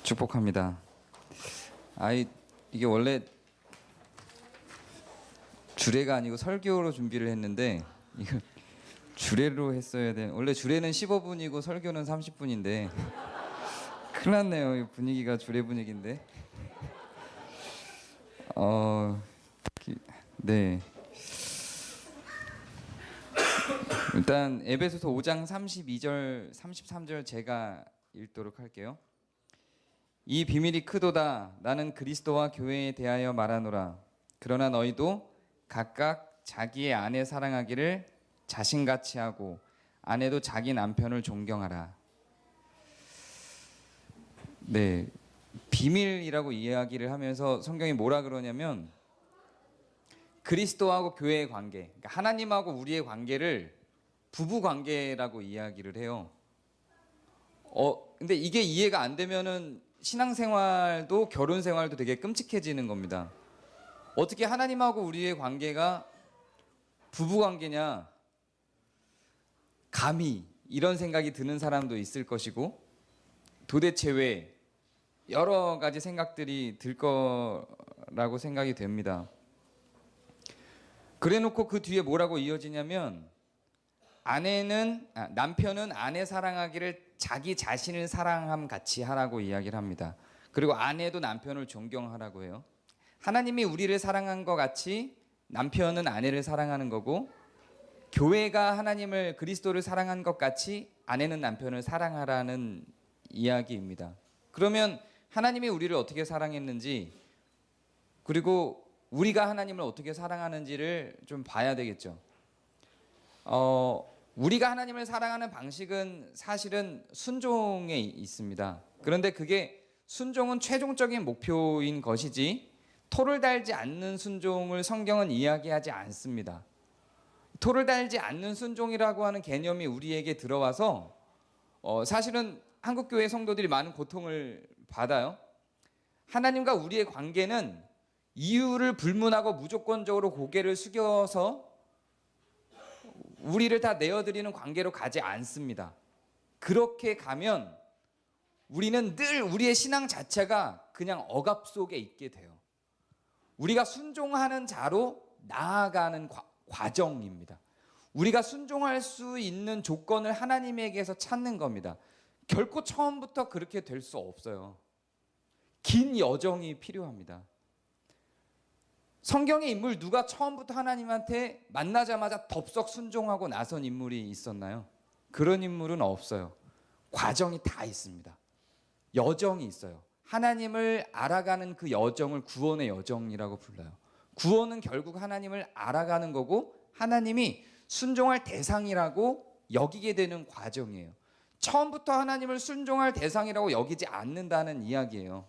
축복합니다. 이게 원래 주례가 아니고 설교로 준비를 했는데 이거 주례로 했어야 되는, 원래 주례는 15분이고 설교는 30분인데 큰일 났네요. 이 분위기가 주례 분위기인데. 네. 일단 에베소서 5장 32절 33절 제가 읽도록 할게요. 이 비밀이 크도다. 나는 그리스도와 교회에 대하여 말하노라. 그러나 너희도 각각 자기의 아내 사랑하기를 자신같이 하고 아내도 자기 남편을 존경하라. 네, 비밀이라고 이야기를 하면서 성경이 뭐라 그러냐면 그리스도하고 교회의 관계, 그러니까 하나님하고 우리의 관계를 부부 관계라고 이야기를 해요. 근데 이게 이해가 안 되면은 신앙생활도 결혼생활도 되게 끔찍해지는 겁니다. 어떻게 하나님하고 우리의 관계가 부부관계냐, 감히 이런 생각이 드는 사람도 있을 것이고 도대체 왜, 여러 가지 생각들이 들 거라고 생각이 됩니다. 그래놓고 그 뒤에 뭐라고 이어지냐면 남편은 아내 사랑하기를 자기 자신을 사랑함 같이 하라고 이야기를 합니다. 그리고 아내도 남편을 존경하라고 해요. 하나님이 우리를 사랑한 것 같이 남편은 아내를 사랑하는 거고, 교회가 하나님을, 그리스도를 사랑한 것 같이 아내는 남편을 사랑하라는 이야기입니다. 그러면 하나님이 우리를 어떻게 사랑했는지, 그리고 우리가 하나님을 어떻게 사랑하는지를 좀 봐야 되겠죠. 우리가 하나님을 사랑하는 방식은 사실은 순종에 있습니다. 그런데 그게, 순종은 최종적인 목표인 것이지 토를 달지 않는 순종을 성경은 이야기하지 않습니다. 토를 달지 않는 순종이라고 하는 개념이 우리에게 들어와서 사실은 한국교회 성도들이 많은 고통을 받아요. 하나님과 우리의 관계는 이유를 불문하고 무조건적으로 고개를 숙여서 우리를 다 내어드리는 관계로 가지 않습니다. 그렇게 가면 우리는 늘 우리의 신앙 자체가 그냥 억압 속에 있게 돼요. 우리가 순종하는 자로 나아가는 과정입니다. 우리가 순종할 수 있는 조건을 하나님에게서 찾는 겁니다. 결코 처음부터 그렇게 될 수 없어요. 긴 여정이 필요합니다. 성경의 인물 누가 처음부터 하나님한테 만나자마자 덥석 순종하고 나선 인물이 있었나요? 그런 인물은 없어요. 과정이 다 있습니다. 여정이 있어요. 하나님을 알아가는 그 여정을 구원의 여정이라고 불러요. 구원은 결국 하나님을 알아가는 거고 하나님이 순종할 대상이라고 여기게 되는 과정이에요. 처음부터 하나님을 순종할 대상이라고 여기지 않는다는 이야기예요.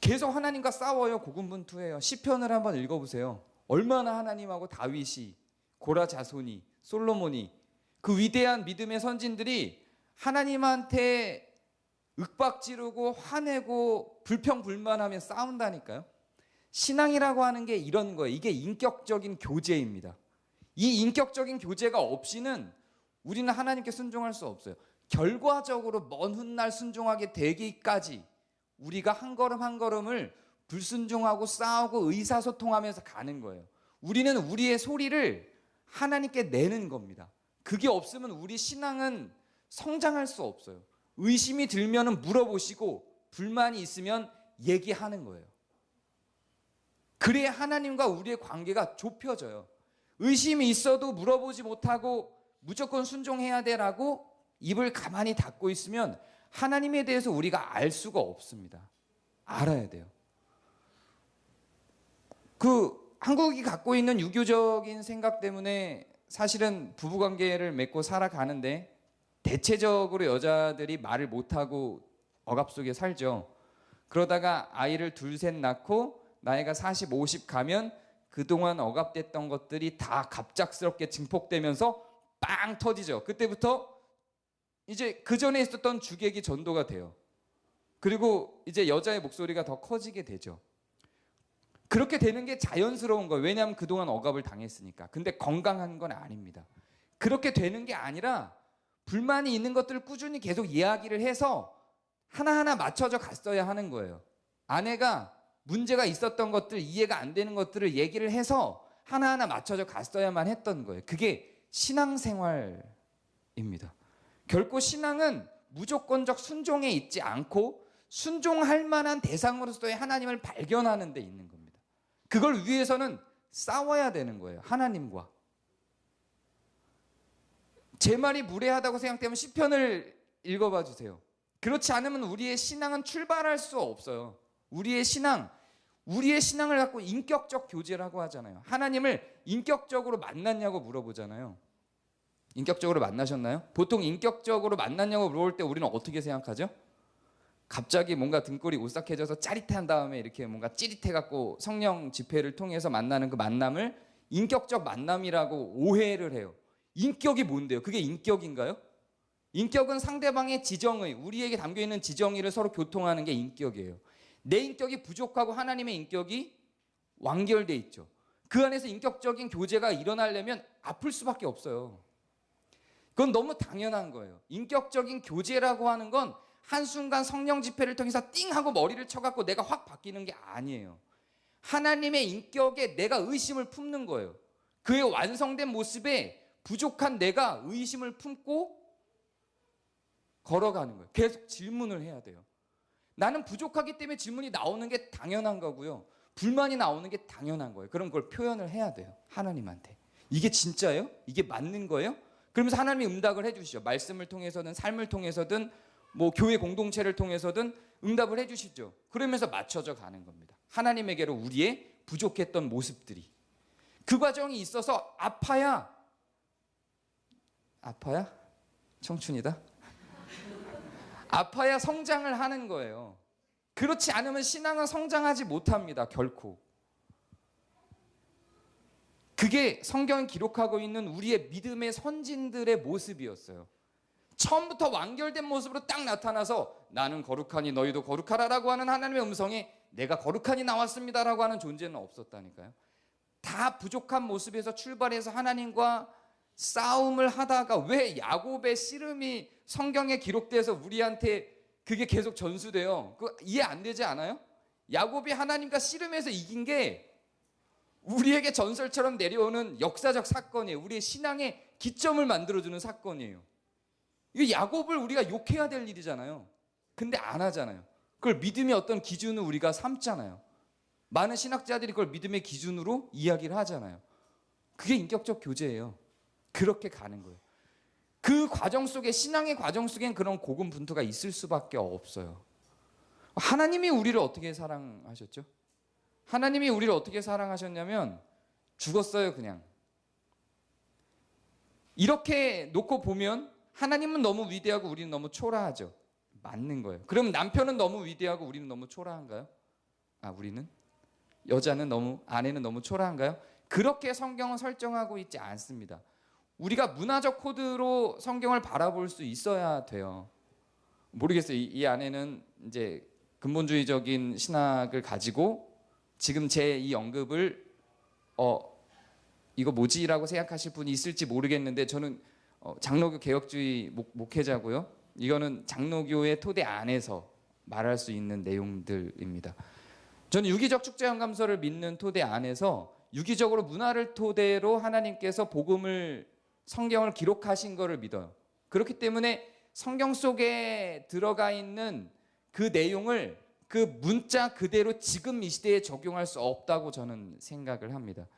계속 하나님과 싸워요. 고군분투해요. 시편을 한번 읽어보세요. 얼마나 하나님하고 다윗이, 고라 자손이, 솔로몬이, 그 위대한 믿음의 선진들이 하나님한테 윽박지르고 화내고 불평불만하며 싸운다니까요. 신앙이라고 하는 게 이런 거예요. 이게 인격적인 교제입니다. 이 인격적인 교제가 없이는 우리는 하나님께 순종할 수 없어요. 결과적으로 먼 훗날 순종하게 되기까지 우리가 한 걸음 한 걸음을 불순종하고 싸우고 의사소통하면서 가는 거예요. 우리는 우리의 소리를 하나님께 내는 겁니다. 그게 없으면 우리 신앙은 성장할 수 없어요. 의심이 들면 물어보시고 불만이 있으면 얘기하는 거예요. 그래야 하나님과 우리의 관계가 좁혀져요. 의심이 있어도 물어보지 못하고 무조건 순종해야 되라고 입을 가만히 닫고 있으면 하나님에 대해서 우리가 알 수가 없습니다. 알아야 돼요. 한국이 갖고 있는 유교적인 생각 때문에 사실은 부부관계를 맺고 살아가는데 대체적으로 여자들이 말을 못하고 억압 속에 살죠. 그러다가 아이를 둘 셋 낳고 나이가 40, 50 가면 그동안 억압됐던 것들이 다 갑작스럽게 증폭되면서 빵 터지죠. 그때부터 이제 그 전에 있었던 주객이 전도가 돼요. 그리고 이제 여자의 목소리가 더 커지게 되죠. 그렇게 되는 게 자연스러운 거예요. 왜냐하면 그동안 억압을 당했으니까. 근데 건강한 건 아닙니다. 그렇게 되는 게 아니라 불만이 있는 것들을 꾸준히 계속 이야기를 해서 하나하나 맞춰져 갔어야 하는 거예요. 아내가 문제가 있었던 것들, 이해가 안 되는 것들을 얘기를 해서 하나하나 맞춰져 갔어야만 했던 거예요. 그게 신앙생활입니다. 결코 신앙은 무조건적 순종에 있지 않고 순종할 만한 대상으로서의 하나님을 발견하는 데 있는 겁니다. 그걸 위해서는 싸워야 되는 거예요. 하나님과. 제 말이 무례하다고 생각되면 시편을 읽어봐 주세요. 그렇지 않으면 우리의 신앙은 출발할 수 없어요. 우리의 신앙을 갖고 인격적 교제라고 하잖아요. 하나님을 인격적으로 만났냐고 물어보잖아요. 인격적으로 만나셨나요? 보통 인격적으로 만났냐고 물어볼 때 우리는 어떻게 생각하죠? 갑자기 뭔가 등골이 오싹해져서 짜릿한 다음에 이렇게 뭔가 찌릿해갖고 성령 집회를 통해서 만나는 그 만남을 인격적 만남이라고 오해를 해요. 인격이 뭔데요? 그게 인격인가요? 인격은 상대방의 지정의, 우리에게 담겨있는 지정의를 서로 교통하는 게 인격이에요. 내 인격이 부족하고 하나님의 인격이 완결돼 있죠. 그 안에서 인격적인 교제가 일어나려면 아플 수밖에 없어요. 그건 너무 당연한 거예요. 인격적인 교제라고 하는 건 한순간 성령 집회를 통해서 띵 하고 머리를 쳐갖고 내가 확 바뀌는 게 아니에요. 하나님의 인격에 내가 의심을 품는 거예요. 그의 완성된 모습에 부족한 내가 의심을 품고 걸어가는 거예요. 계속 질문을 해야 돼요. 나는 부족하기 때문에 질문이 나오는 게 당연한 거고요. 불만이 나오는 게 당연한 거예요. 그럼 그걸 표현을 해야 돼요. 하나님한테. 이게 진짜예요? 이게 맞는 거예요? 그러면서 하나님이 응답을 해주시죠. 말씀을 통해서든 삶을 통해서든 뭐 교회 공동체를 통해서든 응답을 해주시죠. 그러면서 맞춰져 가는 겁니다. 하나님에게로 우리의 부족했던 모습들이. 그 과정이 있어서 아파야 청춘이다. 아파야 성장을 하는 거예요. 그렇지 않으면 신앙은 성장하지 못합니다. 결코. 그게 성경이 기록하고 있는 우리의 믿음의 선진들의 모습이었어요. 처음부터 완결된 모습으로 딱 나타나서 나는 거룩하니 너희도 거룩하라라고 하는 하나님의 음성에 내가 거룩하니 나왔습니다라고 하는 존재는 없었다니까요. 다 부족한 모습에서 출발해서 하나님과 싸움을 하다가 왜 야곱의 씨름이 성경에 기록돼서 우리한테 그게 계속 전수돼요? 그거 이해 안 되지 않아요? 야곱이 하나님과 씨름해서 이긴 게 우리에게 전설처럼 내려오는 역사적 사건이에요. 우리의 신앙의 기점을 만들어주는 사건이에요. 이거 야곱을 우리가 욕해야 될 일이잖아요. 근데 안 하잖아요. 그걸 믿음의 어떤 기준으로 우리가 삼잖아요. 많은 신학자들이 그걸 믿음의 기준으로 이야기를 하잖아요. 그게 인격적 교제예요. 그렇게 가는 거예요. 그 과정 속에, 신앙의 과정 속엔 그런 고군분투가 있을 수밖에 없어요. 하나님이 우리를 어떻게 사랑하셨죠? 하나님이 우리를 어떻게 사랑하셨냐면 죽었어요, 그냥. 이렇게 놓고 보면 하나님은 너무 위대하고 우리는 너무 초라하죠. 맞는 거예요. 그럼 남편은 너무 위대하고 우리는 너무 초라한가요? 우리는? 여자는 너무, 아내는 너무 초라한가요? 그렇게 성경은 설정하고 있지 않습니다. 우리가 문화적 코드로 성경을 바라볼 수 있어야 돼요. 모르겠어요. 이 안에는 이제 근본주의적인 신학을 가지고 지금 제 이 언급을 이거 뭐지라고 생각하실 분이 있을지 모르겠는데 저는 장로교 개혁주의 목회자고요. 이거는 장로교의 토대 안에서 말할 수 있는 내용들입니다. 저는 유기적 축제연감서를 믿는 토대 안에서 유기적으로 문화를 토대로 하나님께서 복음을 성경을 기록하신 것을 믿어요. 그렇기 때문에 성경 속에 들어가 있는 그 내용을 그 문자 그대로 지금 이 시대에 적용할 수 없다고 저는 생각을 합니다.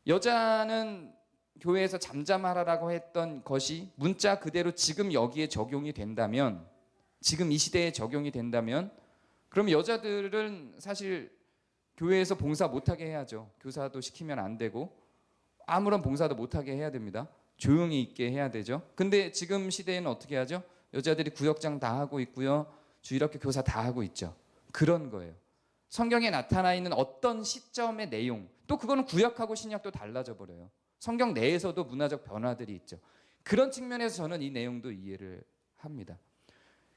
여자는 교회에서 잠잠하라라고 했던 것이 문자 그대로 지금 여기에 적용이 된다면, 지금 이 시대에 적용이 된다면, 그럼 여자들은 사실 교회에서 봉사 못하게 해야죠. 교사도 시키면 안 되고 아무런 봉사도 못하게 해야 됩니다. 조용히 있게 해야 되죠. 근데 지금 시대에는 어떻게 하죠? 여자들이 구역장 다 하고 있고요. 주일학교 교사 다 하고 있죠. 그런 거예요. 성경에 나타나 있는 어떤 시점의 내용, 또 그거는 구약하고 신약도 달라져 버려요. 성경 내에서도 문화적 변화들이 있죠. 그런 측면에서 저는 이 내용도 이해를 합니다.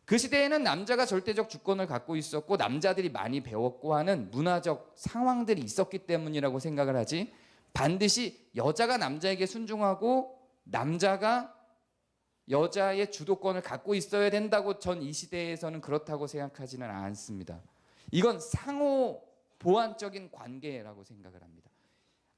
그 시대에는 남자가 절대적 주권을 갖고 있었고 남자들이 많이 배웠고 하는 문화적 상황들이 있었기 때문이라고 생각을 하지, 반드시 여자가 남자에게 순종하고 남자가 여자의 주도권을 갖고 있어야 된다고 전 이 시대에서는 그렇다고 생각하지는 않습니다. 이건 상호 보완적인 관계라고 생각을 합니다.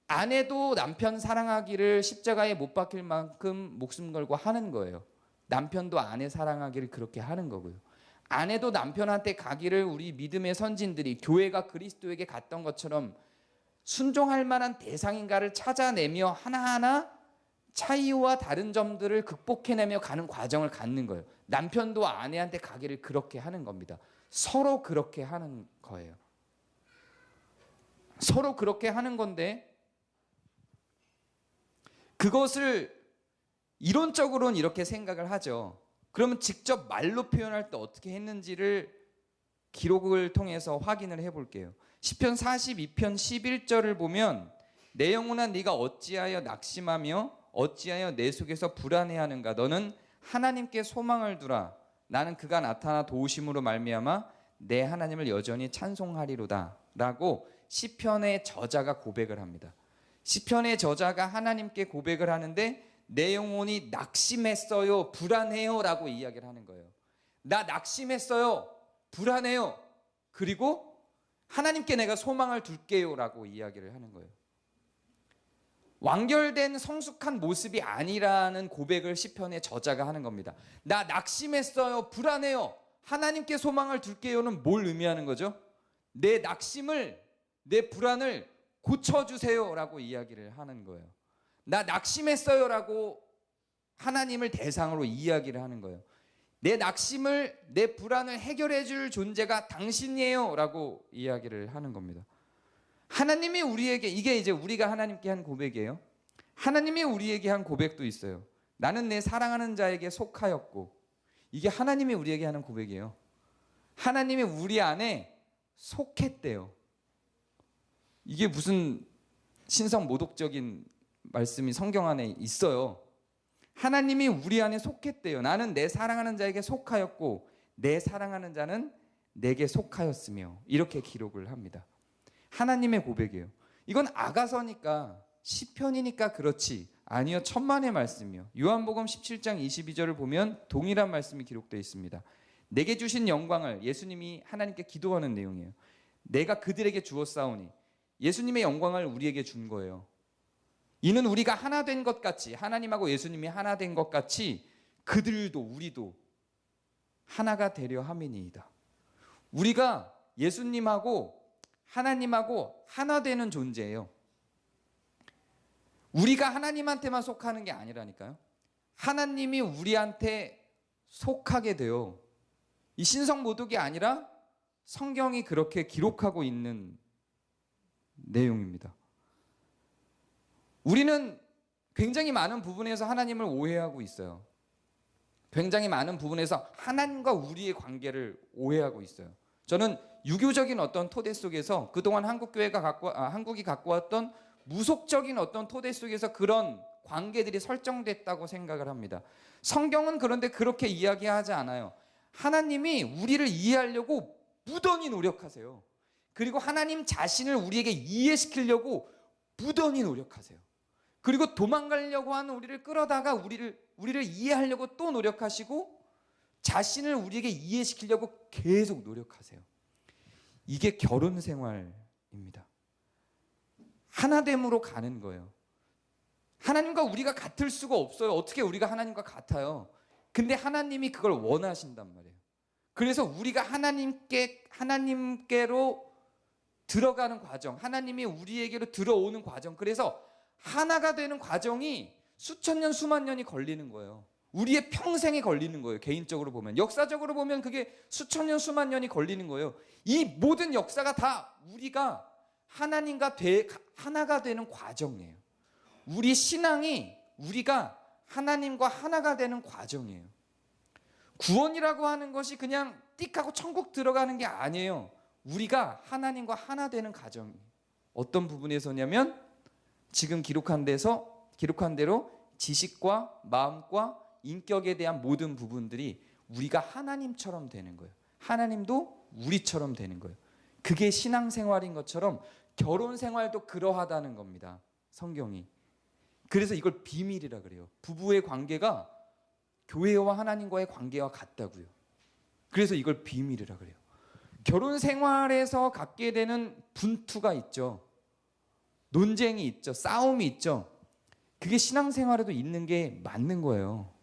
아내도 남편 사랑하기를 십자가에 못 박힐 만큼 목숨 걸고 하는 거예요. 남편도 아내 사랑하기를 그렇게 하는 거고요. 아내도 남편한테 가기를 우리 믿음의 선진들이 교회가 그리스도에게 갔던 것처럼 순종할 만한 대상인가를 찾아내며 하나하나 차이와 다른 점들을 극복해내며 가는 과정을 갖는 거예요. 남편도 아내한테 가기를 그렇게 하는 겁니다. 서로 그렇게 하는 거예요. 서로 그렇게 하는 건데 그것을 이론적으로는 이렇게 생각을 하죠. 그러면 직접 말로 표현할 때 어떻게 했는지를 기록을 통해서 확인을 해볼게요. 시편 42편 11절을 보면 내 영혼아 네가 어찌하여 낙심하며 어찌하여 내 속에서 불안해하는가. 너는 하나님께 소망을 두라. 나는 그가 나타나 도우심으로 말미암아 내 하나님을 여전히 찬송하리로다 라고 시편의 저자가 고백을 합니다. 시편의 저자가 하나님께 고백을 하는데 내 영혼이 낙심했어요, 불안해요 라고 이야기를 하는 거예요. 나 낙심했어요, 불안해요. 그리고 하나님께 내가 소망을 둘게요 라고 이야기를 하는 거예요. 완결된 성숙한 모습이 아니라는 고백을 시편의 저자가 하는 겁니다. 나 낙심했어요, 불안해요, 하나님께 소망을 둘게요는 뭘 의미하는 거죠? 내 낙심을, 내 불안을 고쳐주세요 라고 이야기를 하는 거예요. 나 낙심했어요 라고 하나님을 대상으로 이야기를 하는 거예요. 내 낙심을, 내 불안을 해결해 줄 존재가 당신이에요 라고 이야기를 하는 겁니다. 하나님이 우리에게, 이게 이제 우리가 하나님께 한 고백이에요. 하나님이 우리에게 한 고백도 있어요. 나는 내 사랑하는 자에게 속하였고, 이게 하나님이 우리에게 하는 고백이에요. 하나님이 우리 안에 속했대요. 이게 무슨 신성 모독적인 말씀이 성경 안에 있어요. 하나님이 우리 안에 속했대요. 나는 내 사랑하는 자에게 속하였고 내 사랑하는 자는 내게 속하였으며, 이렇게 기록을 합니다. 하나님의 고백이에요. 이건 아가서니까 시편이니까 그렇지, 아니요, 천만의 말씀이요. 요한복음 17장 22절을 보면 동일한 말씀이 기록되어 있습니다. 내게 주신 영광을, 예수님이 하나님께 기도하는 내용이에요. 내가 그들에게 주었사오니, 예수님의 영광을 우리에게 준 거예요. 이는 우리가 하나 된 것 같이, 하나님하고 예수님이 하나 된 것 같이 그들도 우리도 하나가 되려 함이니이다. 우리가 예수님하고 하나님하고 하나 되는 존재예요. 우리가 하나님한테만 속하는 게 아니라니까요. 하나님이 우리한테 속하게 돼요. 이 신성 모독이 아니라 성경이 그렇게 기록하고 있는 내용입니다. 우리는 굉장히 많은 부분에서 하나님을 오해하고 있어요. 굉장히 많은 부분에서 하나님과 우리의 관계를 오해하고 있어요. 저는 유교적인 어떤 토대 속에서 그동안 한국이 갖고 왔던 무속적인 어떤 토대 속에서 그런 관계들이 설정됐다고 생각을 합니다. 성경은 그런데 그렇게 이야기하지 않아요. 하나님이 우리를 이해하려고 무던히 노력하세요. 그리고 하나님 자신을 우리에게 이해시키려고 무던히 노력하세요. 그리고 도망가려고 하는 우리를 끌어다가 우리를 이해하려고 또 노력하시고, 자신을 우리에게 이해시키려고 계속 노력하세요. 이게 결혼 생활입니다. 하나됨으로 가는 거예요. 하나님과 우리가 같을 수가 없어요. 어떻게 우리가 하나님과 같아요? 근데 하나님이 그걸 원하신단 말이에요. 그래서 우리가 하나님께로 들어가는 과정, 하나님이 우리에게로 들어오는 과정, 그래서 하나가 되는 과정이 수천 년, 수만 년이 걸리는 거예요. 우리의 평생이 걸리는 거예요. 개인적으로 보면, 역사적으로 보면 그게 수천 년, 수만 년이 걸리는 거예요. 이 모든 역사가 다 우리가 하나님과 하나가 되는 과정이에요. 우리 신앙이 우리가 하나님과 하나가 되는 과정이에요. 구원이라고 하는 것이 그냥 띡 하고 천국 들어가는 게 아니에요. 우리가 하나님과 하나 되는 과정이 어떤 부분에서냐면, 지금 기록한 대로 지식과 마음과 인격에 대한 모든 부분들이 우리가 하나님처럼 되는 거예요. 하나님도 우리처럼 되는 거예요. 그게 신앙생활인 것처럼 결혼생활도 그러하다는 겁니다. 성경이. 그래서 이걸 비밀이라 그래요. 부부의 관계가 교회와 하나님과의 관계와 같다고요. 그래서 이걸 비밀이라 그래요. 결혼 생활에서 갖게 되는 분투가 있죠. 논쟁이 있죠. 싸움이 있죠. 그게 신앙생활에도 있는 게 맞는 거예요.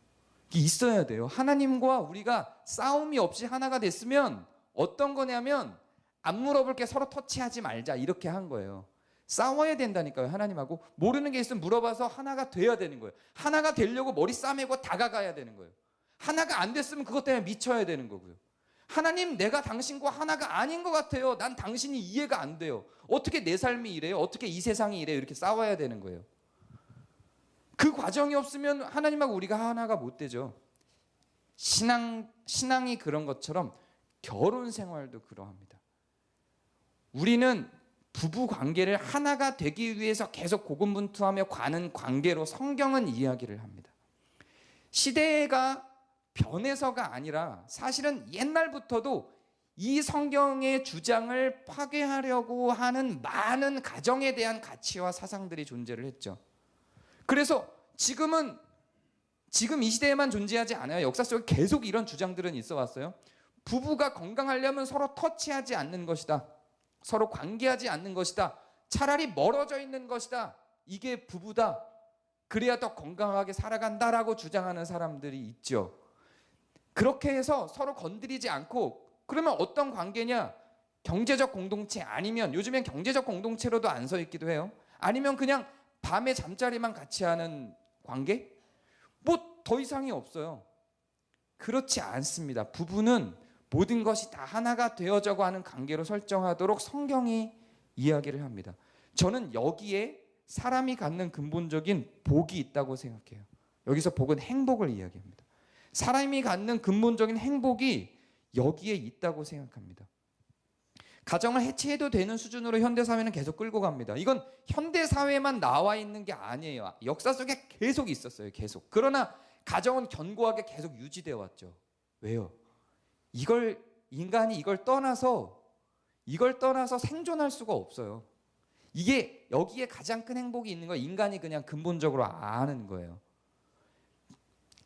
이게 있어야 돼요. 하나님과 우리가 싸움이 없이 하나가 됐으면 어떤 거냐면 안 물어볼 게 서로 터치하지 말자 이렇게 한 거예요. 싸워야 된다니까요. 하나님하고 모르는 게 있으면 물어봐서 하나가 돼야 되는 거예요. 하나가 되려고 머리 싸매고 다가가야 되는 거예요. 하나가 안 됐으면 그것 때문에 미쳐야 되는 거고요. 하나님, 내가 당신과 하나가 아닌 것 같아요. 난 당신이 이해가 안 돼요. 어떻게 내 삶이 이래요? 어떻게 이 세상이 이래요? 이렇게 싸워야 되는 거예요. 그 과정이 없으면 하나님하고 우리가 하나가 못 되죠. 신앙이 그런 것처럼 결혼 생활도 그러합니다. 우리는 부부 관계를 하나가 되기 위해서 계속 고군분투하며 가는 관계로 성경은 이야기를 합니다. 시대가 변해서가 아니라 사실은 옛날부터도 이 성경의 주장을 파괴하려고 하는 많은 가정에 대한 가치와 사상들이 존재를 했죠. 그래서 지금 이 시대에만 존재하지 않아요. 역사 속에 계속 이런 주장들은 있어 왔어요. 부부가 건강하려면 서로 터치하지 않는 것이다. 서로 관계하지 않는 것이다. 차라리 멀어져 있는 것이다. 이게 부부다. 그래야 더 건강하게 살아간다라고 주장하는 사람들이 있죠. 그렇게 해서 서로 건드리지 않고, 그러면 어떤 관계냐? 경제적 공동체 아니면 요즘엔 경제적 공동체로도 안 서 있기도 해요. 아니면 그냥 밤에 잠자리만 같이 하는 관계? 뭐 더 이상이 없어요. 그렇지 않습니다. 부부는 모든 것이 다 하나가 되어져고 하는 관계로 설정하도록 성경이 이야기를 합니다. 저는 여기에 사람이 갖는 근본적인 복이 있다고 생각해요. 여기서 복은 행복을 이야기합니다. 사람이 갖는 근본적인 행복이 여기에 있다고 생각합니다. 가정을 해체해도 되는 수준으로 현대사회는 계속 끌고 갑니다. 이건 현대사회만 나와 있는 게 아니에요. 역사 속에 계속 있었어요. 계속. 그러나 가정은 견고하게 계속 유지되어 왔죠. 왜요? 인간이 이걸 떠나서 생존할 수가 없어요. 이게 여기에 가장 큰 행복이 있는 거 인간이 그냥 근본적으로 아는 거예요.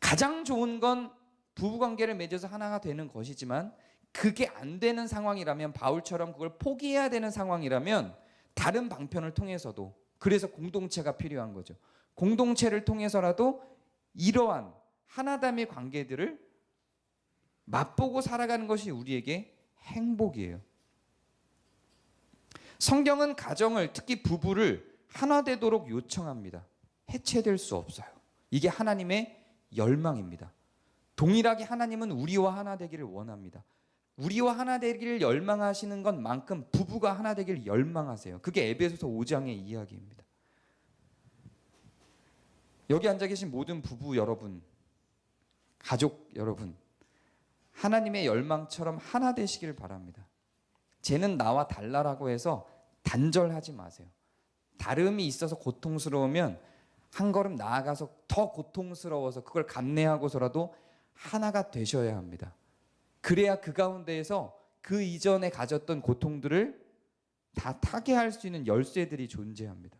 가장 좋은 건 부부관계를 맺어서 하나가 되는 것이지만 그게 안 되는 상황이라면, 바울처럼 그걸 포기해야 되는 상황이라면 다른 방편을 통해서도, 그래서 공동체가 필요한 거죠. 공동체를 통해서라도 이러한 하나됨의 관계들을 맛보고 살아가는 것이 우리에게 행복이에요. 성경은 가정을, 특히 부부를 하나 되도록 요청합니다. 해체될 수 없어요. 이게 하나님의 열망입니다. 동일하게 하나님은 우리와 하나 되기를 원합니다. 우리와 하나 되기를 열망하시는 것만큼 부부가 하나 되기를 열망하세요. 그게 에베소서 5장의 이야기입니다. 여기 앉아 계신 모든 부부 여러분, 가족 여러분, 하나님의 열망처럼 하나 되시길 바랍니다. 쟤는 나와 달라라고 해서 단절하지 마세요. 다름이 있어서 고통스러우면 한 걸음 나아가서 더 고통스러워서 그걸 감내하고서라도 하나가 되셔야 합니다. 그래야 그 가운데에서 그 이전에 가졌던 고통들을 다 타개할 수 있는 열쇠들이 존재합니다.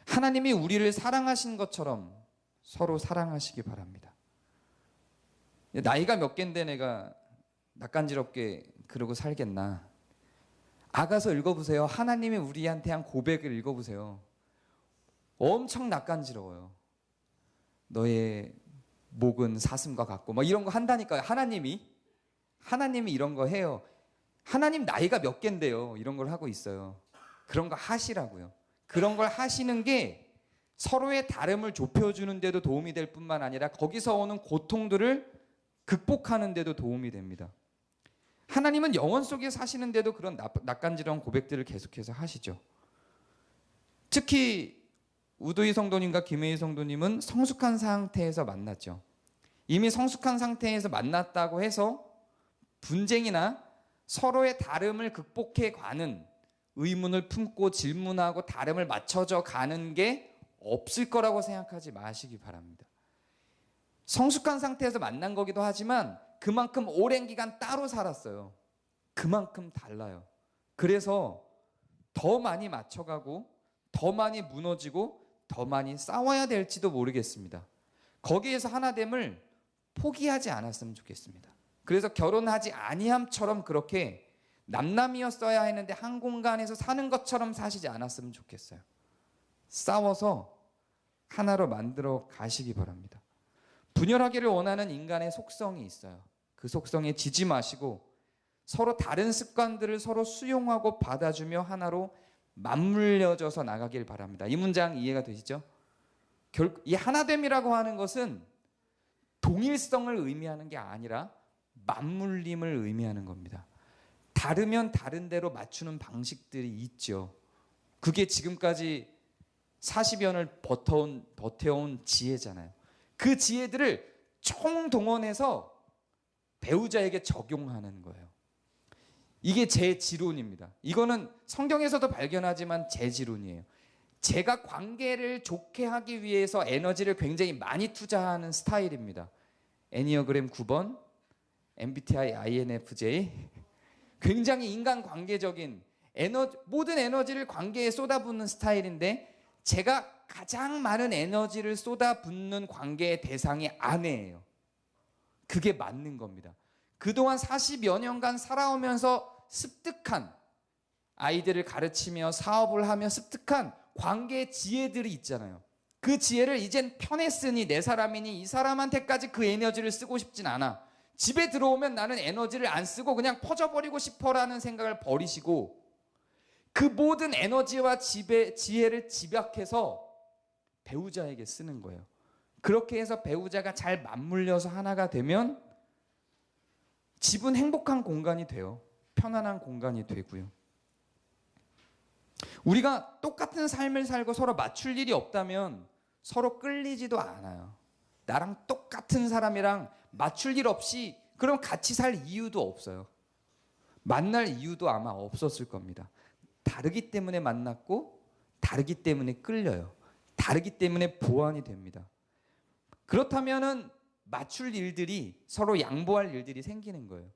하나님이 우리를 사랑하신 것처럼 서로 사랑하시기 바랍니다. 나이가 몇 갠데 내가 낯간지럽게 그러고 살겠나? 아가서 읽어보세요. 하나님이 우리한테 한 고백을 읽어보세요. 엄청 낯간지러워요. 너의 목은 사슴과 같고 막 이런 거 한다니까요. 하나님이 이런 거 해요. 하나님 나이가 몇 갠데요. 이런 걸 하고 있어요. 그런 거 하시라고요. 그런 걸 하시는 게 서로의 다름을 좁혀주는 데도 도움이 될 뿐만 아니라 거기서 오는 고통들을 극복하는 데도 도움이 됩니다. 하나님은 영원 속에 사시는데도 그런 낯간지러운 고백들을 계속해서 하시죠. 특히 우두희 성도님과 김혜희 성도님은 성숙한 상태에서 만났죠. 이미 성숙한 상태에서 만났다고 해서 분쟁이나 서로의 다름을 극복해 가는, 의문을 품고 질문하고 다름을 맞춰져 가는 게 없을 거라고 생각하지 마시기 바랍니다. 성숙한 상태에서 만난 거기도 하지만 그만큼 오랜 기간 따로 살았어요. 그만큼 달라요. 그래서 더 많이 맞춰가고 더 많이 무너지고 더 많이 싸워야 될지도 모르겠습니다. 거기에서 하나됨을 포기하지 않았으면 좋겠습니다. 그래서 결혼하지 아니함처럼 그렇게 남남이었어야 했는데 한 공간에서 사는 것처럼 사시지 않았으면 좋겠어요. 싸워서 하나로 만들어 가시기 바랍니다. 분열하기를 원하는 인간의 속성이 있어요. 그 속성에 지지 마시고 서로 다른 습관들을 서로 수용하고 받아주며 하나로 맞물려져서 나가길 바랍니다. 이 문장 이해가 되시죠? 이 하나됨이라고 하는 것은 동일성을 의미하는 게 아니라 맞물림을 의미하는 겁니다. 다르면 다른 대로 맞추는 방식들이 있죠. 그게 지금까지 40여 년을 버텨온 지혜잖아요. 그 지혜들을 총동원해서 배우자에게 적용하는 거예요. 이게 제 지론입니다. 이거는 성경에서도 발견하지만 제 지론이에요. 제가 관계를 좋게 하기 위해서 에너지를 굉장히 많이 투자하는 스타일입니다. 애니어그램 9번, MBTI INFJ, 굉장히 인간관계적인 모든 에너지를 관계에 쏟아붓는 스타일인데 제가 가장 많은 에너지를 쏟아붓는 관계의 대상이 아내예요. 그게 맞는 겁니다. 그동안 40여 년간 살아오면서 습득한, 아이들을 가르치며 사업을 하며 습득한 관계의 지혜들이 있잖아요. 그 지혜를 이젠 편했으니 내 사람이니 이 사람한테까지 그 에너지를 쓰고 싶진 않아. 집에 들어오면 나는 에너지를 안 쓰고 그냥 퍼져버리고 싶어라는 생각을 버리시고 그 모든 에너지와 지혜를 집약해서 배우자에게 쓰는 거예요. 그렇게 해서 배우자가 잘 맞물려서 하나가 되면 집은 행복한 공간이 돼요. 편안한 공간이 되고요. 우리가 똑같은 삶을 살고 서로 맞출 일이 없다면 서로 끌리지도 않아요. 나랑 똑같은 사람이랑 맞출 일 없이 그럼 같이 살 이유도 없어요. 만날 이유도 아마 없었을 겁니다. 다르기 때문에 만났고 다르기 때문에 끌려요. 다르기 때문에 보완이 됩니다. 그렇다면은 맞출 일들이 서로 양보할 일들이 생기는 거예요.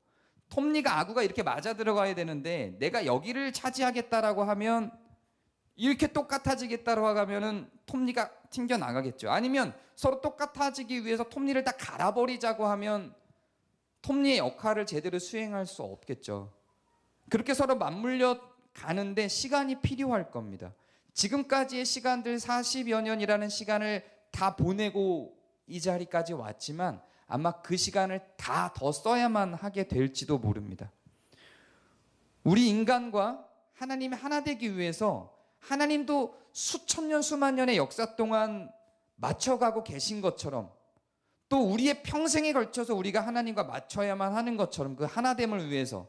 톱니가 아구가 이렇게 맞아 들어가야 되는데 내가 여기를 차지하겠다라고 하면 이렇게 똑같아지겠다고 하면은 톱니가 튕겨 나가겠죠. 아니면 서로 똑같아지기 위해서 톱니를 다 갈아버리자고 하면 톱니의 역할을 제대로 수행할 수 없겠죠. 그렇게 서로 맞물려 가는데 시간이 필요할 겁니다. 지금까지의 시간들 40여 년이라는 시간을 다 보내고 이 자리까지 왔지만 아마 그 시간을 다 더 써야만 하게 될지도 모릅니다. 우리 인간과 하나님이 하나 되기 위해서 하나님도 수천 년 수만 년의 역사 동안 맞춰가고 계신 것처럼 또 우리의 평생에 걸쳐서 우리가 하나님과 맞춰야만 하는 것처럼 그 하나됨을 위해서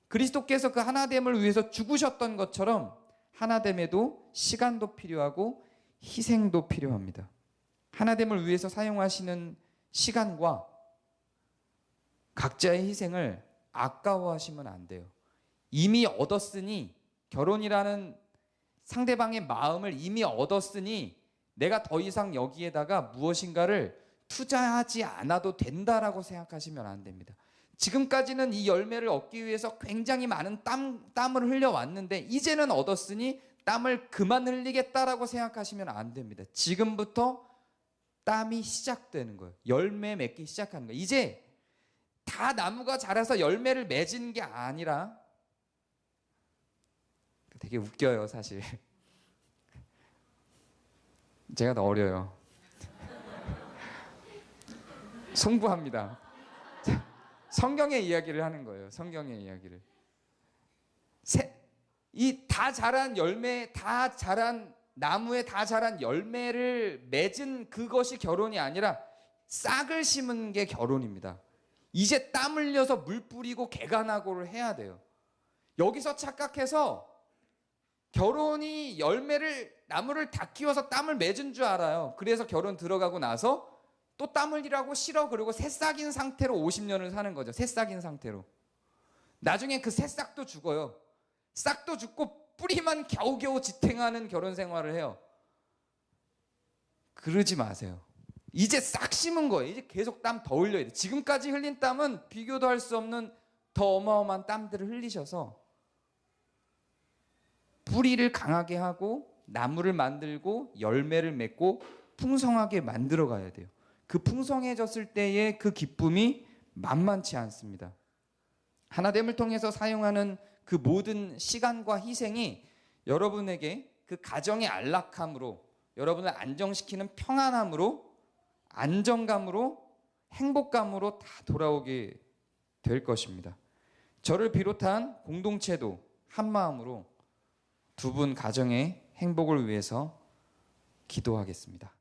그리스도께서 그 하나됨을 위해서 죽으셨던 것처럼 하나됨에도 시간도 필요하고 희생도 필요합니다. 하나됨을 위해서 사용하시는 시간과 각자의 희생을 아까워하시면 안 돼요. 이미 얻었으니 결혼이라는 상대방의 마음을 이미 얻었으니 내가 더 이상 여기에다가 무엇인가를 투자하지 않아도 된다라고 생각하시면 안 됩니다. 지금까지는 이 열매를 얻기 위해서 굉장히 많은 땀을 흘려왔는데 이제는 얻었으니 땀을 그만 흘리겠다라고 생각하시면 안 됩니다. 지금부터 땀이 시작되는 거예요. 열매 맺기 시작하는 거예요. 이제 다 나무가 자라서 열매를 맺은 게 아니라 되게 웃겨요, 사실. 제가 더 어려요. 송구합니다. 성경의 이야기를 하는 거예요. 성경의 이야기를. 이 다 자란 열매, 다 자란 나무에 다 자란 열매를 맺은 그것이 결혼이 아니라 싹을 심은 게 결혼입니다. 이제 땀 흘려서 물 뿌리고 개간하고를 해야 돼요. 여기서 착각해서 결혼이 나무를 다 키워서 땀을 맺은 줄 알아요. 그래서 결혼 들어가고 나서 또 땀 흘리라고 싫어 그러고 새싹인 상태로 50년을 사는 거죠. 새싹인 상태로. 나중에 그 새싹도 죽어요. 싹도 죽고 뿌리만 겨우겨우 지탱하는 결혼 생활을 해요. 그러지 마세요. 이제 싹 심은 거예요. 이제 계속 땀 더 흘려야 돼요. 지금까지 흘린 땀은 비교도 할 수 없는 더 어마어마한 땀들을 흘리셔서 뿌리를 강하게 하고 나무를 만들고 열매를 맺고 풍성하게 만들어 가야 돼요. 그 풍성해졌을 때의 그 기쁨이 만만치 않습니다. 하나됨을 통해서 사용하는 그 모든 시간과 희생이 여러분에게 그 가정의 안락함으로, 여러분을 안정시키는 평안함으로, 안정감으로, 행복감으로 다 돌아오게 될 것입니다. 저를 비롯한 공동체도 한 마음으로 두 분 가정의 행복을 위해서 기도하겠습니다.